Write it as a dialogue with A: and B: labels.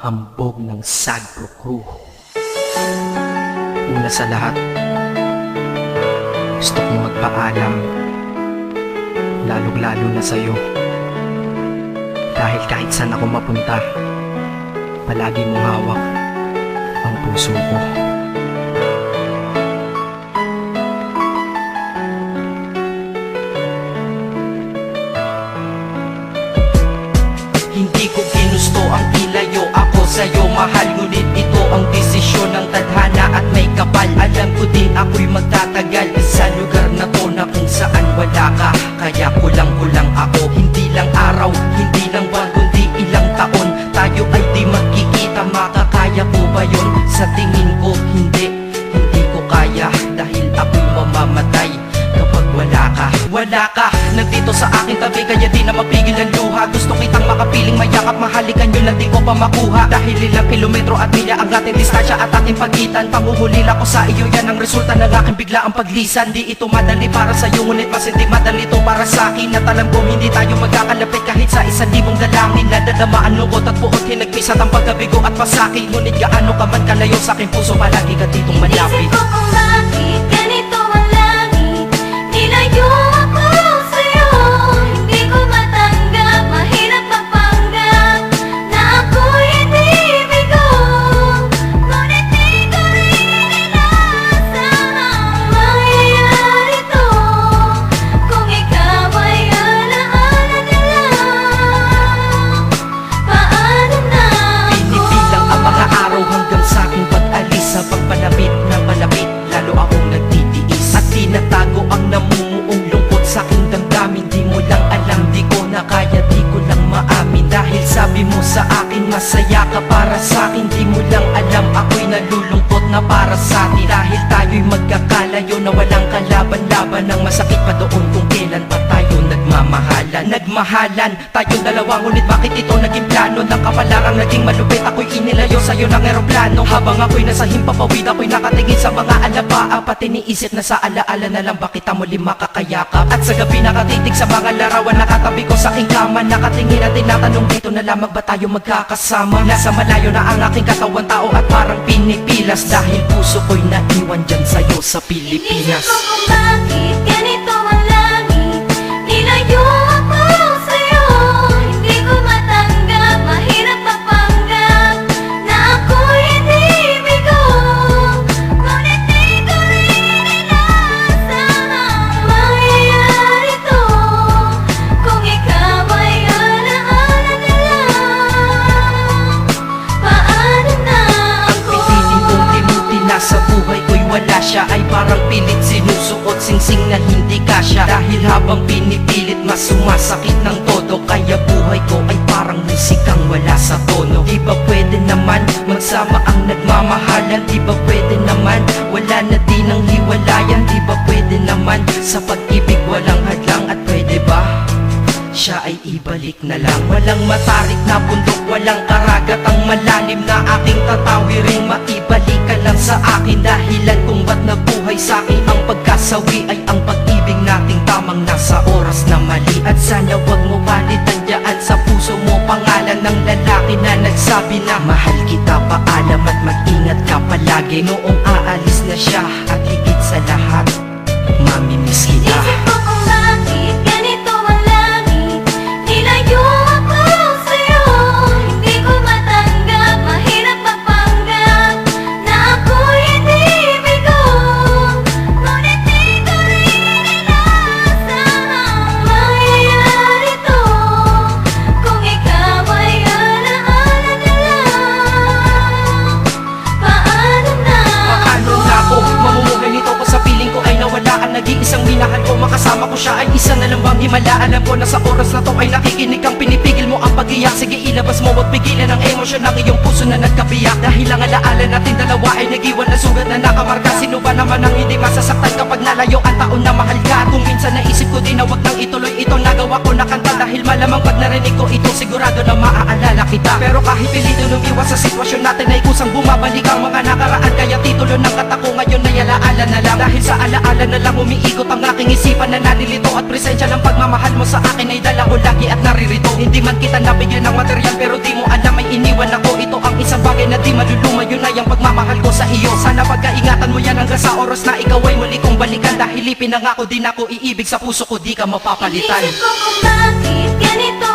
A: hambog ng Sagpro Crew. Una sa lahat, gusto kong magpaalam, lalong-lalo na sa'yo. Dahil kahit saan ako mapunta, palagi mong hawak ang puso ko.
B: Hindi ko ginusto ang ilayo ako sa'yo, mahal. Ngunit ito ang desisyon ng tadhana at may kapal. Alam ko din ako'y magtatagal sa lugar na to na kung saan wala ka. Kaya kulang-kulang ako, hindi lang araw, hindi lang buwan, kundi ilang taon. Tayo ay di magkikita, makakaya po ba yun? Sa tingin ko hindi ko kaya. Dahil ako'y mamamatay kapag wala ka. Wala ka, nandito sa aking tabi, kaya di na mapigil ang luha. Gusto kitang makapiling, mayakap, mahalikan yun lang di ko pa makuha. Dahil ilang kilometro at milya ang ating distansya at ating pagitan. Panguhulila ko sa iyo, yan ang resulta ng aking biglaang paglisan. Di ito madali para sa'yo, ngunit mas hindi madali ito para sa'kin. At alam ko hindi tayo magkakalapit kahit sa 1,000 dalangin. Nadadamaan lungkot at puot, hinagpisat ang pagkabigo at pasakit. Ngunit gaano ka man kalayo sa aking puso, palagi ka ditong malapit.
C: Isip ko kung bakit ganito ang langit, nilayo ako sa'yo. Hindi ko matanggap, mahirap magpanggap na ako'y hindi bigo. Ngunit di ko rin inasahang mangyayari to. Kung ikaw ay alaala na lang, paano na ako?
B: Pinipilang ang mga araw hanggang sa aking pag-alis. Sa pagpalapit na malapit, lalo akong nagtitiis. At tinatago ang namumuong lungkot sa aking damdamin. Di mo lang alam, di ko na kaya, di ko lang maamin. Dahil sabi mo sa akin, masaya ka para sa akin. Di mo lang alam, ako'y nalulungkot na para sa atin. Dahil tayo'y magkakalayo na walang kalaban-laban. Ang masakit pa doon kung kailan pa tayo nagmamahalan. Nagmahalan, tayong dalawa, ngunit bakit ito naging plano? Ng kapalarang naging malupit, ako'y inilayo sa'yo ng eroplano. Habang ako'y nasa himpapawid, ako'y nakatingin sa mga alabaa. Pati niisip na sa alaala na lang, bakit muli makakayakap? At sa gabi nakatitig sa mga larawan, nakatabi ko sa aking kama. Nakatingin at tinatanong, dito na lamang ba tayo magkakasama? Nasa malayo na ang aking katawan, tao at parang pinipilas. Dahil puso ko'y naiwan dyan sa'yo sa Pilipinas.
C: Inisip ko kung bakit ganito ang langit, nilayo ako sa'yo. Hindi ko matanggap, mahirap magpanggap na ako'y hindi bigo. Ngunit di ko rin inasahang mangyayari to. Kung ikaw ay alaala na lang, paano na
B: Ang
C: ako?
B: piniling kong limutin na sa buhay ko'y wala siya, ay parang pilit sinusuot, singsing na hindi kasya. Dahil habang pinipilit, mas sumasakit ng todo. Kaya buhay ko ay parang musikang wala sa tono. Di ba pwede naman magsama ang nagmamahalan? Di ba pwede naman wala na din ang hiwalayan? Di ba pwede naman sa pag-ibig walang hadlang? At pwede ba siya ay ibalik na lang? Walang matarik na bundok, walang karagat ang malalim na aking tatawirin. Maibalik ka lang sa akin, dahilan kung ba't nabuhay sa akin ang pagkasawi ay ang pag-ibig nating tamang nasa oras na mali. At sana wag mo palitan dyan sa puso mo pangalan ng lalaki na nagsabi na mahal kita, paalam at mag-ingat ka palagi. Noong aalis na siya at higit sa lahat, mamimiss kita.
C: Isip ko kung bakit ganito ang langit, nilayo ako sa'yo. Hindi ko matanggap, mahirap magpanggap na ako'y hindi bigo. Ngunit di ko rin inasahang mangyayari to. Kung ikaw ay alaala na lang, paano na
B: Paano na ako mamumuhay nito ko sa piling ko ay nawala ang nag-iisang minahal ko? Makasama ko siya ay isa na lang bang himala? Alam ko na sa oras na to ay nakikinig kang pinipigil mo ang pag-iyak. Sige ilabas mo at pigilan ang emosyon ng iyong puso na nagkabiyak. Dahil ang alaala natin dalawa ay nag-iwan na sugat na nakamarka. Sino ba naman ang hindi masasaktan kapag nalayo ang taon na mahal ka? Kung minsan naisip ko din na wag nang ituloy ito, nagawa ko na kanta. Dahil malamang pag narinig ko ito, sigurado na maaalala kita. Pero kahit pilito lumiwas sa sitwasyon natin ay kusang bumabalik ang mga nakaraan. Kaya titulo ng kata ko ngayon ay alaala na lang. Dahil sa alaala na lang umiikot ang aking isipan na nalilito. At presensya ng pagmamahal mo sa akin ay dala ko lagi at naririto. Hindi man kita nabigyan ng material, pero di mo alam ay iniwan ako. Ito ang Ang isang bagay na di maluluma, yun ay ang pagmamahal ko sa iyo. Sana pagkaingatan mo yan hanggang sa oras na ikaw ay muli kong balikan. Dahil ipinangako din ako, iibig sa puso ko di ka mapapalitan.
C: Inisip ko kung bakit ganito